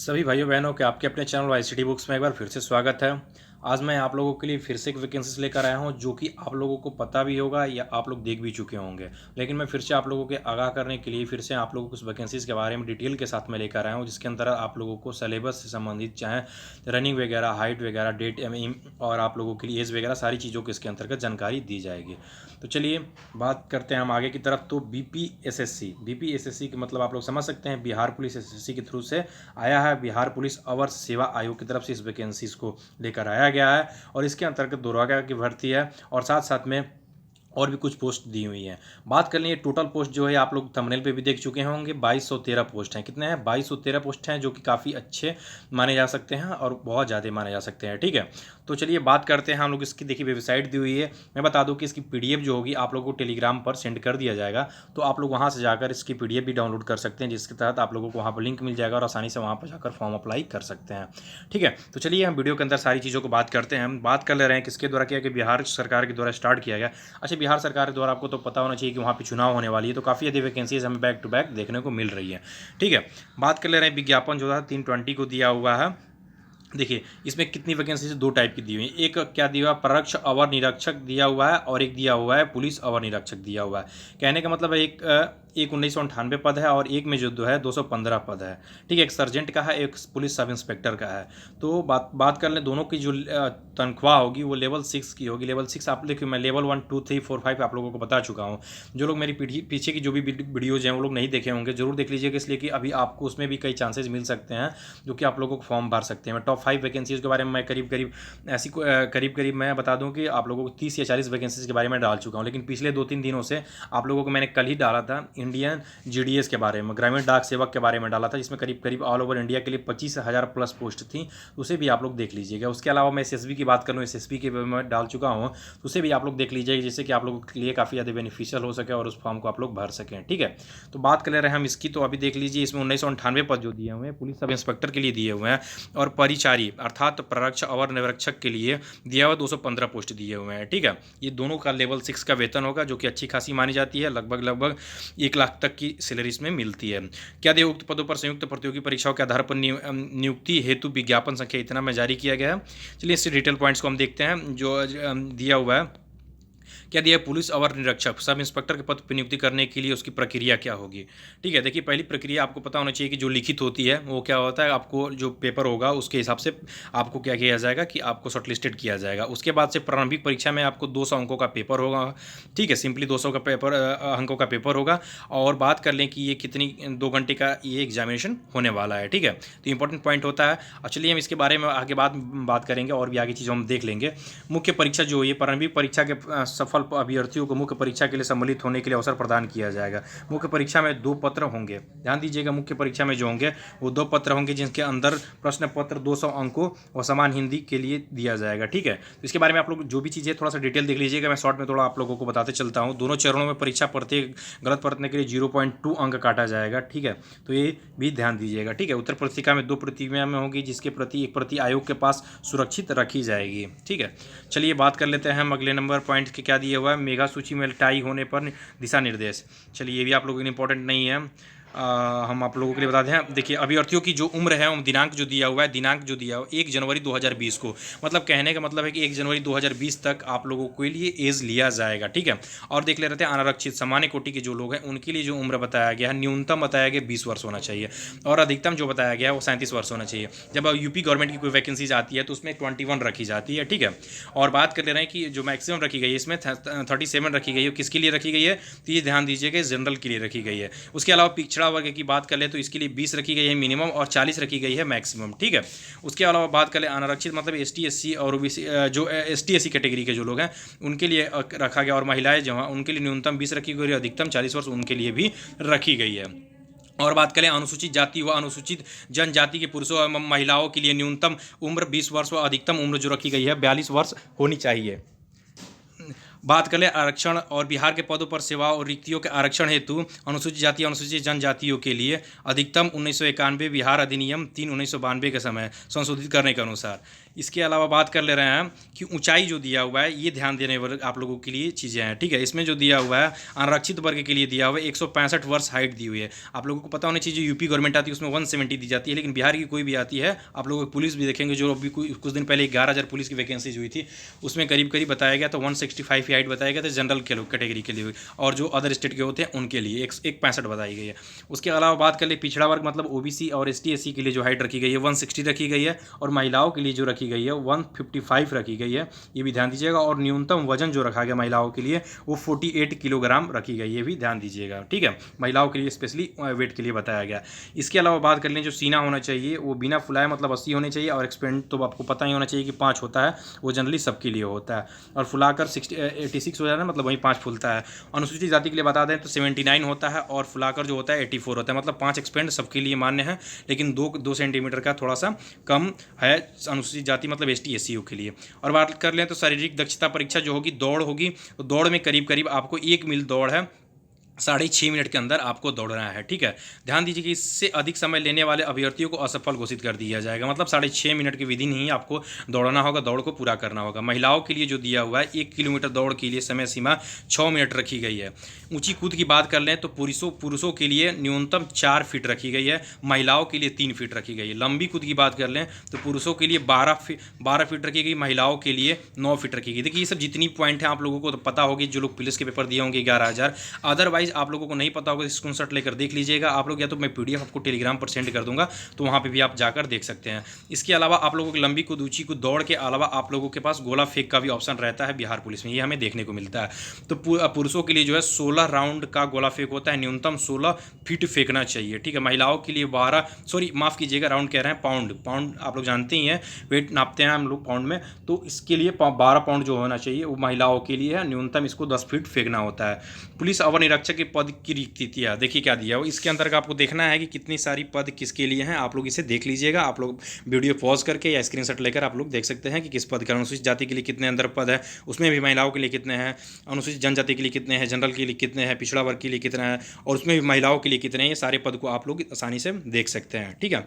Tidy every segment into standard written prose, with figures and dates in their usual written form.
सभी भाइयों बहनों के आपके अपने चैनल वाईसीटी बुक्स में एक बार फिर से स्वागत है। आज मैं आप लोगों के लिए फिर से एक वैकेंसीज लेकर आया हूं जो कि आप लोगों को पता भी होगा या आप लोग देख भी चुके होंगे, लेकिन मैं फिर से आप लोगों के आगाह करने के लिए फिर से आप लोगों को उस वैकेंसीज के बारे में डिटेल के साथ में लेकर आया हूं, जिसके अंदर आप लोगों को सिलेबस से संबंधित चाहे रनिंग वगैरह, हाइट वगैरह, डेट और आप लोगों के लिए एज वगैरह सारी चीज़ों की इसके अंतर्गत जानकारी दी जाएगी। तो चलिए बात करते हैं हम आगे की तरफ। तो बीपीएसएससी के मतलब आप लोग समझ सकते हैं, बिहार पुलिस एसएससी के थ्रू से आया है। बिहार पुलिस अवर सेवा आयोग की तरफ से इस वैकेंसीज को लेकर आया गया है और इसके अंतर्गत दरोगा की भर्ती है और साथ साथ में और भी कुछ पोस्ट दी हुई हैं। बात कर लिए टोटल पोस्ट जो है, आप लोग थंबनेल पे भी देख चुके होंगे, 2213 पोस्ट हैं। कितने हैं? 2213 पोस्ट हैं, जो कि काफ़ी अच्छे माने जा सकते हैं और बहुत ज़्यादा माने जा सकते हैं। ठीक है, तो चलिए बात करते हैं हम लोग इसकी। देखिए वेबसाइट दी हुई है, मैं बता दूं कि इसकी पीडीएफ जो होगी आप लोगों को टेलीग्राम पर सेंड कर दिया जाएगा, तो आप लोग वहाँ से जाकर इसकी पीडीएफ भी डाउनलोड कर सकते हैं, जिसके तहत आप लोगों को वहाँ पर लिंक मिल जाएगा और आसानी से वहाँ पर जाकर फॉर्म अप्लाई कर सकते हैं। ठीक है, तो चलिए हम वीडियो के अंदर सारी चीज़ों को बात करते हैं। हम बात कर ले रहे हैं किसके द्वारा किया, कि बिहार सरकार के द्वारा स्टार्ट किया गया। अच्छा, बिहार सरकार के द्वारा आपको तो पता होना चाहिए कि वहाँ पे चुनाव होने वाली है, तो काफ़ी अधिक वैकेंसीज हमें बैक टू बैक देखने को मिल रही है। ठीक है, बात कर ले रहे हैं विज्ञापन जो है 320 को दिया हुआ है। देखिए इसमें कितनी वैकेंसी से दो टाइप की दी हुई है। एक क्या दिया हुआ है, प्रत्यक्ष अवर निरीक्षक दिया हुआ है और एक दिया हुआ है पुलिस अवर निरीक्षक दिया हुआ है। कहने का मतलब है एक 1998 पद है और एक में जो है 215 पद है। ठीक है, एक सर्जेंट का है, एक पुलिस सब इंस्पेक्टर का है। तो बात कर लें, दोनों की जो तनख्वाह होगी वो लेवल 6 की होगी। लेवल 6 आप देखिए, मैं लेवल 1 2 3 4 5 आप लोगों को बता चुका हूँ। जो लोग मेरी पीछे की जो भी वीडियोज़ हैं वो लोग नहीं देखे होंगे, जरूर देख लीजिएगा, इसलिए कि अभी आपको उसमें भी कई चांसेस मिल सकते हैं जो कि आप लोगों को फॉर्म भर सकते हैं। मैं टॉप 5 वैकेंसीज के बारे में मैं करीब मैं बता दूं कि आप लोगों को 30 या 40 वैकेंसीज के बारे में डाल चुका हूं, लेकिन पिछले 2-3 दिनों से आप लोगों को मैंने कल ही डाला था इंडियन जीडीएस के बारे में, ग्रामीण डाक सेवक के बारे में डाला था, जिसमें करीब ऑल ओवर इंडिया के लिए 25,000 प्लस पोस्ट थी। उसे भी आप लोग देख लीजिएगा। उसके अलावा मैं एसएसबी की बात करूँ, एसएसबी के मैं डाल चुका हूँ, तो उसे भी आप लोग देख लीजिएगा, जिससे कि आप लोगों के लिए काफ़ी ज़्यादा बेनिफिशियल हो सके और उस फॉर्म को आप लोग भर सकें। ठीक है, तो बात कर ले रहे हैं हम इसकी, तो अभी देख लीजिए इसमें 1998 पद जो दिए हुए हैं पुलिस सब इंस्पेक्टर के लिए दिए हुए हैं, और परिचारी अर्थात प्रत्यक्ष अवर निरीक्षक के लिए दिया हुआ 215 पोस्ट दिए हुए हैं। ठीक है, ये दोनों का लेवल 6 का वेतन होगा, जो कि अच्छी खासी मानी जाती है। लगभग 1 लाख तक की सैलरी इसमें मिलती है। क्या दिया, उक्त पदों पर संयुक्त प्रतियोगी परीक्षाओं के आधार पर नियुक्ति हेतु विज्ञापन संख्या इतना में जारी किया गया है। चलिए इससे डिटेल पॉइंट्स को हम देखते हैं जो दिया हुआ है। क्या दिया, पुलिस अवर निरीक्षक सब इंस्पेक्टर के पद पर नियुक्ति करने के लिए उसकी प्रक्रिया क्या होगी। ठीक है, देखिए पहली प्रक्रिया आपको पता होना चाहिए कि जो लिखित होती है वो क्या होता है, आपको जो पेपर होगा उसके हिसाब से आपको क्या किया जाएगा कि आपको शॉर्टलिस्टेड किया जाएगा। उसके बाद से प्रारंभिक परीक्षा में आपको 200 अंकों का पेपर होगा। ठीक है, सिंपली 200 का पेपर अंकों का पेपर होगा। और बात कर लें कि ये कितनी 2 घंटे का ये एग्जामिनेशन होने वाला है। ठीक है, तो इंपॉर्टेंट पॉइंट होता है। चलिए हम इसके बारे में आगे बात करेंगे और भी आगे चीज़ों हम देख लेंगे। मुख्य परीक्षा जो ये प्रारंभिक परीक्षा के सफल अभ्यर्थियों को मुख्य परीक्षा के लिए सम्मिलित होने के लिए अवसर प्रदान किया जाएगा। मुख्य परीक्षा में 2 पत्र होंगे, ध्यान दीजिएगा। मुख्य परीक्षा में जो होंगे वो 2 पत्र होंगे, जिनके अंदर प्रश्न पत्र 200 अंकों और समान हिंदी के लिए दिया जाएगा। ठीक है, तो इसके बारे में आप लोग जो भी चीज़ें थोड़ा सा डिटेल देख लीजिएगा। मैं शॉर्ट में थोड़ा आप लोगों को बताते चलता हूँ। दोनों चरणों में परीक्षा प्रत्येक गलत पढ़ने के लिए 0.2 अंक काटा जाएगा। ठीक है, तो ये भी ध्यान दीजिएगा। ठीक है, उत्तर पुस्तिका में 2 प्रतियां में होगी, जिसके प्रति एक प्रति आयोग के पास सुरक्षित रखी जाएगी। ठीक है, चलिए बात कर लेते हैं हम अगले नंबर पॉइंट के क्या दिया हुआ है, मेगा सूची में टाई होने पर दिशा निर्देश। चलिए ये भी आप लोगों के लिए इंपॉर्टेंट नहीं है, हम आप लोगों के लिए बता दें। देखिए अभ्यर्थियों की जो उम्र है, दिनांक जो दिया हुआ है, 1 जनवरी 2020 को, मतलब कहने का मतलब है कि 1 जनवरी 2020 तक आप लोगों के लिए एज लिया जाएगा। ठीक है, और देख ले रहे थे अनारक्षित सामान्य कोटि के जो लोग हैं उनके लिए जो उम्र बताया गया है, न्यूनतम बताया गया 20 वर्ष होना चाहिए और अधिकतम जो बताया गया है वो 37 वर्ष होना चाहिए। जब यूपी गवर्नमेंट की कोई वैकेंसीज आती है तो उसमें 21 रखी जाती है। ठीक है, और बात कर ले रहे हैं कि जो मैक्सिमम रखी गई है इसमें 37 रखी गई है। किसके लिए रखी गई है, तो ये ध्यान दीजिएगा, जनरल के लिए रखी गई है। उसके अलावा पिछड़ा वर्ग की बात कर ले तो इसके लिए 20 रखी गई है मिनिमम और 40 रखी गई है मैक्सिमम। ठीक है, उसके अलावा बात कर ले अनारक्षित मतलब एसटी एससी और ओबीसी, जो एसटी एससी कैटेगरी के जो लोग हैं उनके लिए रखा गया, और महिलाएं जो हैं उनके लिए न्यूनतम 20 रखी गई है, अधिकतम 40 वर्ष उनके लिए भी रखी गई है। और बात करें अनुसूचित जाति व अनुसूचित जनजाति के पुरुषों एवं महिलाओं के लिए न्यूनतम उम्र 20 वर्ष व अधिकतम उम्र जो रखी गई है 42 वर्ष होनी चाहिए। बात करें आरक्षण और बिहार के पदों पर सेवा और रिक्तियों के आरक्षण हेतु अनुसूचित जाति अनुसूचित जनजातियों के लिए अधिकतम 1991 बिहार अधिनियम 3/1992 के समय संशोधित करने के अनुसार इसके अलावा बात कर ले रहे हैं कि ऊंचाई जो दिया हुआ है, ये ध्यान देने वाले आप लोगों के लिए चीज़ें हैं, ठीक है। इसमें जो दिया हुआ है आरक्षित वर्ग के लिए दिया हुआ है 165 वर्ष हाइट दी हुई है। आप लोगों को पता होनी चाहिए, यूपी गवर्नमेंट आती है उसमें 170 दी जाती है, लेकिन बिहार की कोई भी आती है, आप लोगों को पुलिस भी देखेंगे, जो अभी कुछ दिन पहले 11,000 पुलिस की वैकेंसीज हुई थी, उसमें करीब करीब बताया गया, तो 165 की हाइट बताया गया था जनरल के लोग कैटेगरी के लिए, और जो अदर स्टेट के होते हैं उनके लिए 165 बताई गई है। उसके अलावा बात कर ले पिछड़ा वर्ग मतलब ओबीसी और ST SC के लिए जो हाइट रखी गई है 160 रखी गई है, और महिलाओं के लिए जो रखी गई है 155 रखी गई है, ये भी ध्यान दीजिएगा। और न्यूनतम वजन जो रखा गया महिलाओं के लिए वो 48 किलोग्राम रखी गई, ये भी ध्यान दीजिएगा, ठीक है। महिलाओं के लिए स्पेशली वेट के लिए बताया गया। इसके अलावा बात कर लें जो सीना होना चाहिए वो बिना फुलाए मतलब 80 होने चाहिए, और एक्सपेंड तो आपको पता ही होना चाहिए कि 5 होता है, वो जनरली सबके लिए होता है, और फुलाकर 86 हो जाता है, मतलब वहीं 5 फुलता है। अनुसूचित जाति के लिए बता दें तो 79 होता है, और फुलाकर जो होता है 84 होता है, मतलब 5 एक्सपेंड सबके लिए मान्य है, लेकिन 2 सेंटीमीटर का थोड़ा सा कम है अनुसूचित जाति मतलब ST SC के लिए। और बात कर लें तो शारीरिक दक्षता परीक्षा जो होगी, दौड़ होगी, तो दौड़ में करीब करीब आपको 1 मील दौड़ है 6.5 मिनट के अंदर आपको दौड़ना है, ठीक है। ध्यान दीजिए कि इससे अधिक समय लेने वाले अभ्यर्थियों को असफल घोषित कर दिया जाएगा, मतलब 6.5 मिनट की विधि नहीं आपको दौड़ना होगा, दौड़ को पूरा करना होगा। महिलाओं के लिए जो दिया हुआ है 1 किलोमीटर दौड़ के लिए समय सीमा 6 मिनट रखी गई है। ऊंची कूद की बात कर लें तो पुरुषों के लिए न्यूनतम 4 फीट रखी गई है, महिलाओं के लिए 3 फीट रखी गई है। लंबी कूद की बात कर लें तो पुरुषों के लिए 12 फीट रखी गई, महिलाओं के लिए 9 फीट रखी गई। देखिए ये सब जितनी पॉइंट हैं आप लोगों को तो पता होगी, जो लोग पुलिस के पेपर दिए होंगे 11,000, अदरवाइज आप लोगों को नहीं पता होगा स्क्रीनशॉट लेकर देख लीजिएगा आप लोग, या तो मैं PDF आपको टेलीग्राम पर सेंड कर दूंगा, तो वहां पे भी आप जाकर देख सकते हैं। इसके अलावा आप लोगों की लंबी कूद ऊंची कूद दौड़ के अलावा आप लोगों के पास गोला फेंक का भी ऑप्शन रहता है बिहार पुलिस में, ये हमें देखने को मिलता है। तो पुरुषों के लिए जो है 16 राउंड का गोला फेंक होता है, न्यूनतम 16 फीट फेंकना चाहिए, ठीक है। महिलाओं के लिए 12 सॉरी माफ कीजिएगा राउंड कह रहे हैं, पाउंड आप लोग जानते ही हैं, वेट नापते हैं हम लोग पाउंड में, तो इसके लिए 12 पाउंड जो होना चाहिए वो महिलाओं के लिए है, न्यूनतम इसको 10 फीट फेंकना होता है। पुलिस अवर निरीक्षक के पद की रिक्तियाँ देखिए क्या दिया हो, इसके अंदर आपको देखना है कि कितनी सारी पद किसके लिए हैं, आप लोग इसे देख लीजिएगा। आप लोग वीडियो पॉज करके या स्क्रीनशॉट लेकर आप लोग देख सकते हैं कि किस पद का, अनुसूचित जाति के लिए कितने अंदर पद है, उसमें भी महिलाओं के लिए कितने हैं, अनुसूचित जनजाति के लिए कितने हैं, जनरल के लिए कितने हैं, पिछड़ा वर्ग के लिए कितना है, और उसमें भी महिलाओं के लिए कितने हैं, ये सारे पद को आप लोग आसानी से देख सकते हैं, ठीक है।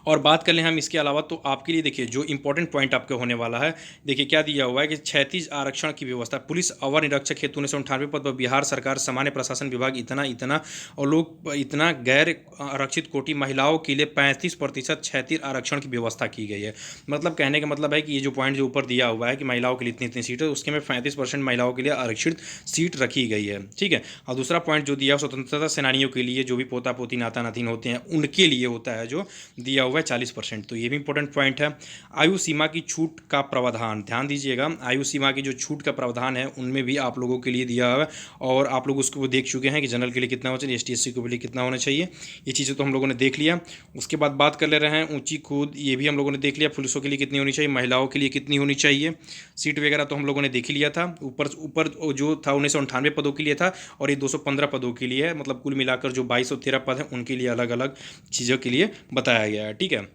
और बात कर लें हम इसके अलावा तो आपके लिए देखिए जो इंपॉर्टेंट पॉइंट आपके होने वाला है, देखिए क्या दिया हुआ है कि 36 आरक्षण की व्यवस्था, पुलिस अवर निरीक्षक हेतु 1998 पद पर बिहार सरकार सामान्य प्रशासन विभाग इतना और लोग इतना गैर आरक्षित कोटि महिलाओं के लिए 35% क्षैतिज आरक्षण की व्यवस्था की गई है। मतलब कहने का मतलब है कि ये जो पॉइंट जो ऊपर दिया हुआ है कि महिलाओं के लिए इतनी इतनी सीट है, उसके में 35% महिलाओं के लिए आरक्षित सीट रखी गई है, ठीक है। और दूसरा पॉइंट जो दिया स्वतंत्रता सेनानियों के लिए जो भी पोता पोती नाता नातिन होते हैं उनके लिए होता है जो दिया हुआ है 40%, तो ये भी इंपॉर्टेंट पॉइंट है। आयु सीमा की छूट का प्रावधान ध्यान दीजिएगा, आयु सीमा की जो छूट का प्रावधान है उनमें भी आप लोगों के लिए दिया हुआ है, और आप लोग उसको देख चुके हैं कि जनरल के लिए कितना होना चाहिए, ST SC के लिए कितना होना चाहिए, ये चीज़ें तो हम लोगों ने देख लिया। उसके बाद बात कर ले रहे हैं ऊंची कूद, ये भी हम लोगों ने देख लिया, पुलिसों के लिए कितनी होनी चाहिए, महिलाओं के लिए कितनी होनी चाहिए, सीट वगैरह तो हम लोगों ने देख ही लिया था। ऊपर जो था 1998 पदों के लिए था, और ये 215 पदों के लिए है, मतलब कुल मिलाकर जो 2213 पद हैं उनके लिए अलग अलग चीज़ों के लिए बताया गया है, ठीक है।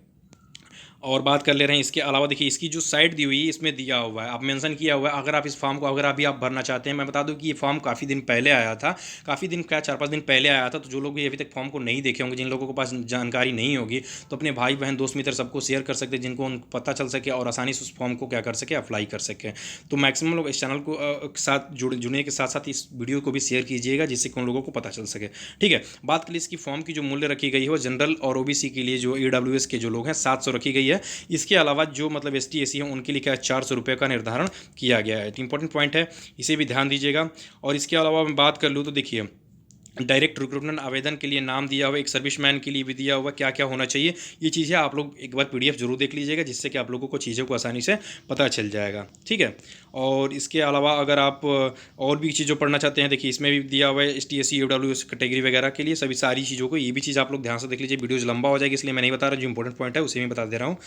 और बात कर ले रहे हैं इसके अलावा देखिए इसकी जो साइट दी हुई है इसमें दिया हुआ है, आप मेंशन किया हुआ है, अगर आप इस फॉर्म को अगर अभी आप भरना चाहते हैं, मैं बता दूं कि ये फॉर्म काफ़ी दिन पहले आया था, काफ़ी दिन क्या 4-5 दिन पहले आया था, तो जो लोग भी अभी तक फॉर्म को नहीं देखे होंगे, जिन लोगों के पास जानकारी नहीं होगी, तो अपने भाई बहन दोस्त मित्र सबको शेयर कर सकते हैं, जिनको उनको पता चल सके और आसानी से उस फॉर्म को क्या कर सके, अप्लाई कर सकें। तो मैक्सिमम लोग इस चैनल को साथ जुड़ने के साथ साथ इस वीडियो को भी शेयर कीजिएगा, जिससे कि उन लोगों को पता चल सके, ठीक है। बात करिए इसकी फॉर्म की जो मूल्य रखी गई है वो जनरल और OBC के लिए जो EWS के जो लोग हैं 700 रखी गई है। इसके अलावा जो मतलब ST SC हैं उनके लिए क्या 400 रुपये का निर्धारण किया गया है, इंपॉर्टेंट पॉइंट है, इसे भी ध्यान दीजिएगा। और इसके अलावा मैं बात कर लूँ तो देखिए डायरेक्ट रिक्रूटमेंट आवेदन के लिए नाम दिया हुआ, एक सर्विसमैन के लिए भी दिया हुआ, क्या क्या होना चाहिए, ये चीज़ें आप लोग एक बार PDF जरूर देख लीजिएगा, जिससे कि आप लोगों को चीज़ों को आसानी से पता चल जाएगा, ठीक है। और इसके अलावा अगर आप और भी चीज़ों पढ़ना चाहते हैं, देखिए इसमें भी दिया हुआ है ST SC EWS कैटेगरी वगैरह के लिए सभी सारी चीज़ों को, ये भी चीज़ आप लोग ध्यान से देख लीजिए, वीडियोज़ लंबा हो जाएगी इसलिए मैं नहीं बता रहा, जो इंपॉर्टेंट पॉइंट है उसे मैं बता दे रहा हूँ,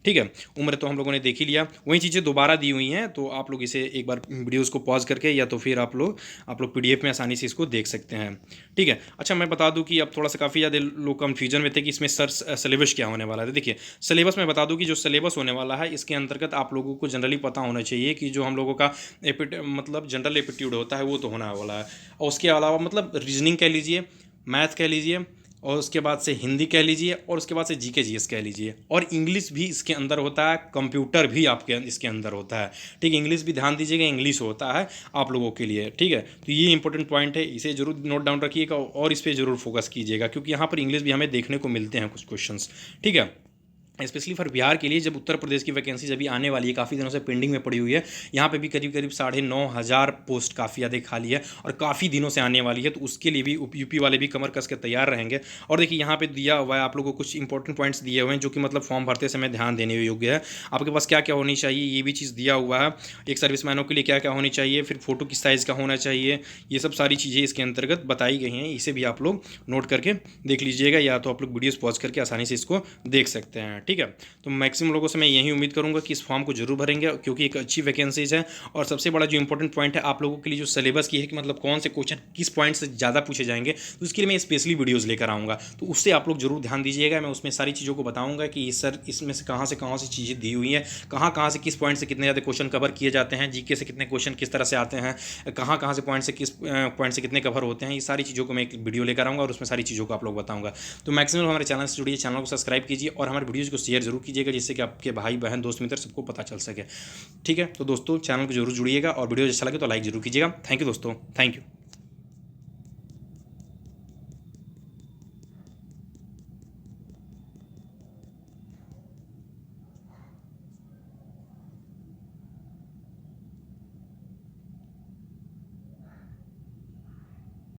ठीक है। उम्र तो हम लोगों ने देख ही लिया, वही चीज़ें दोबारा दी हुई हैं, तो आप लोग इसे एक बार वीडियोज़ को पॉज करके या तो फिर आप लोग PDF में आसानी से इसको देख सकते हैं, ठीक है। अच्छा मैं बता दूं कि अब थोड़ा सा काफ़ी ज़्यादा लोग कन्फ्यूजन में थे कि इसमें सर सिलेबस क्या होने वाला है। देखिए सिलेबस मैं बता दूं कि जो सिलेबस होने वाला है इसके अंतर्गत आप लोगों को जनरली पता होना चाहिए कि जो हम लोगों का मतलब जनरल एप्टीट्यूड होता है वो तो होना वाला है, और उसके अलावा मतलब रीजनिंग कह लीजिए, मैथ कह लीजिए, और उसके बाद से हिंदी कह लीजिए, और उसके बाद से जीके जीएस कह लीजिए, और इंग्लिश भी इसके अंदर होता है, कंप्यूटर भी आपके इसके अंदर होता है। ठीक है, इंग्लिश भी ध्यान दीजिएगा, इंग्लिश होता है आप लोगों के लिए। ठीक है, तो ये इंपॉर्टेंट पॉइंट है, इसे जरूर नोट डाउन रखिएगा और इस पर जरूर फोकस कीजिएगा, क्योंकि यहाँ पर इंग्लिश भी हमें देखने को मिलते हैं कुछ क्वेश्चंस। ठीक है, स्पेशली फॉर बिहार के लिए, जब उत्तर प्रदेश की वैकेंसी अभी आने वाली है, काफ़ी दिनों से पेंडिंग में पड़ी हुई है, यहाँ पे भी करीब करीब 9,500 पोस्ट काफ़ी ज़्यादा खाली है और काफ़ी दिनों से आने वाली है, तो उसके लिए भी यूपी वाले भी कमर कस के तैयार रहेंगे। और देखिए यहाँ पे दिया हुआ है आप लोगों को कुछ इंपॉर्टेंट पॉइंट्स दिए हुए हैं, जो कि मतलब फॉर्म भरते समय ध्यान देने योग्य है। आपके पास क्या क्या होनी चाहिए ये भी चीज़ दिया हुआ है, एक सर्विसमैनों के लिए क्या क्या होनी चाहिए, फिर फोटो किस साइज़ का होना चाहिए, ये सब सारी चीज़ें इसके अंतर्गत बताई गई हैं। इसे भी आप लोग नोट करके देख लीजिएगा, या तो आप लोग वीडियोज़ पॉज करके आसानी से इसको देख सकते हैं। ठीक है, तो मैक्सिमम लोगों से मैं यही उम्मीद करूंगा कि इस फॉर्म को जरूर भरेंगे, क्योंकि एक अच्छी वैकेंसीज है। और सबसे बड़ा जो इंपॉर्टेंट पॉइंट है आप लोगों के लिए, जो सिलेबस की है कि मतलब कौन से क्वेश्चन किस पॉइंट से ज़्यादा पूछे जाएंगे, तो उसके लिए मैं स्पेशली वीडियोज़ लेकर आऊँगा, तो उससे आप लोग जरूर ध्यान दीजिएगा। मैं उसमें सारी चीज़ों को बताऊँगा कि सर इसमें से कहाँ से चीज़ें दी हुई हैं, कहाँ से किस पॉइंट से कितने ज़्यादा क्वेश्चन कवर किए जाते हैं, जीके से कितने क्वेश्चन किस तरह से आते हैं, कहाँ से पॉइंट से किस पॉइंट से कितने कवर होते हैं, ये सारी चीज़ों को मैं एक वीडियो लेकर आऊँगा और उसमें सारी चीज़ों को आप लोग बताऊँगा। तो मैक्सिमम हमारे चैनल से जुड़िए, चैनल को सब्सक्राइब कीजिए और हमारे वीडियोज़ को शेयर जरूर कीजिएगा, जिससे कि आपके भाई बहन दोस्त मित्र सबको पता चल सके। ठीक है, तो दोस्तों चैनल को जरूर जुड़िएगा और वीडियो अच्छा लगे तो लाइक जरूर कीजिएगा। थैंक यू दोस्तों, थैंक यू।